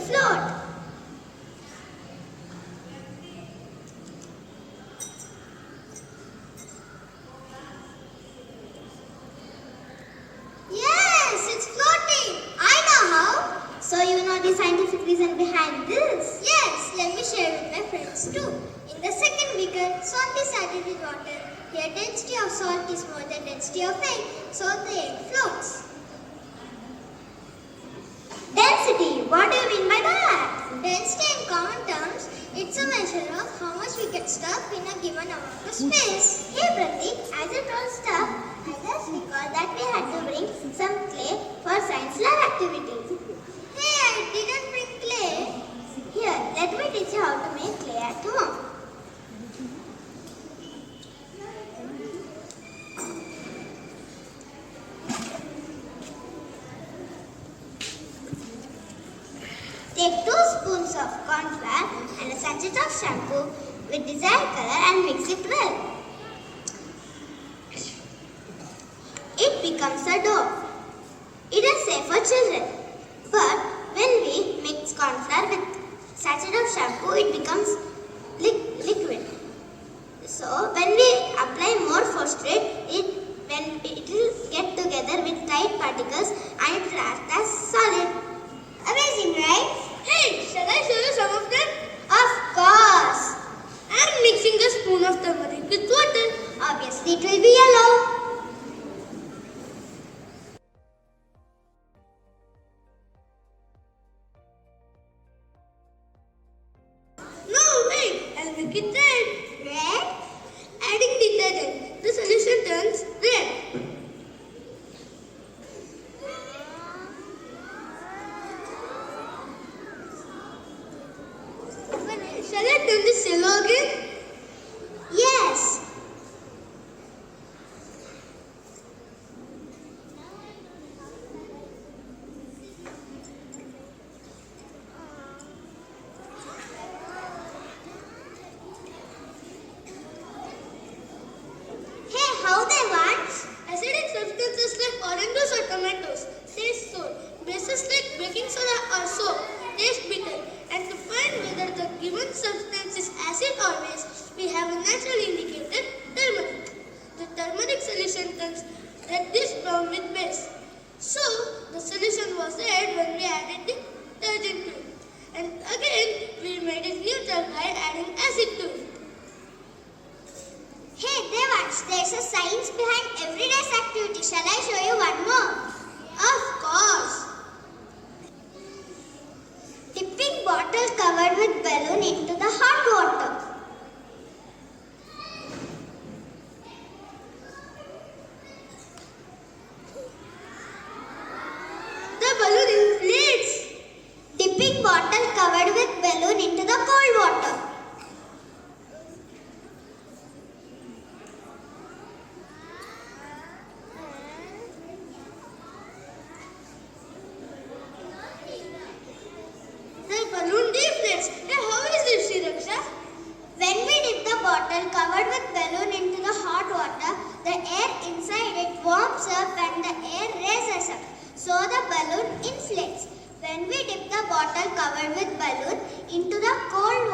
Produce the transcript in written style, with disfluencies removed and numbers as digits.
float. Yes, it's floating. I know how. So you know the scientific reason behind this? Yes, let me share with my friends too. In the second beaker, salt is added with water. Here density of salt is more than density of egg, so the egg floats. Density, what do you mean by that? Density in common terms, it's a measure of how much we get stuck in a given amount of space. Hey Pratik, as you told stuff, I just recall that we had to bring some clay for science lab activities. Hey, I didn't bring clay. Here, let me teach you how to make clay at home. Take 2 spoons of corn flour and a sachet of shampoo with desired color and mix it well. It becomes a dough. It is safe for children. But when we mix corn flour with sachet of shampoo, it becomes liquid. So when we apply more force to it, it will get together with tight particles and it will act as solid. Amazing, right? Hey, shall I show you some of them? Of course. I'm mixing a spoon of turmeric with water. Obviously, it will be yellow. No, wait, I'll make it red. Red? Adding detergent, the solution turns red. Shall I turn this yellow again? Yes. Hey, how they want? Acidic substances like oranges or tomatoes taste sour. Bases like baking soda or soap taste bitter. And to find whether the given substance is acid or base, we have a natural indicator, turmeric. The turmeric solution turns reddish brown with base. So, the solution was red when we added the detergent to it. And again, we made it neutral by adding acid to it. Hey, Devansh, there's a science behind everyday's activity. Shall I show you one more? Of course. Dipping bottle covered with balloon into the hot water. The balloon inflates. Dipping bottle covered with balloon into the cold water. The balloon deflates. Hey, how is this, Shiraksha? When we dip the bottle covered with balloon into the hot water, the air inside it warms up and the air raises up. So the balloon inflates. When we dip the bottle covered with balloon into the cold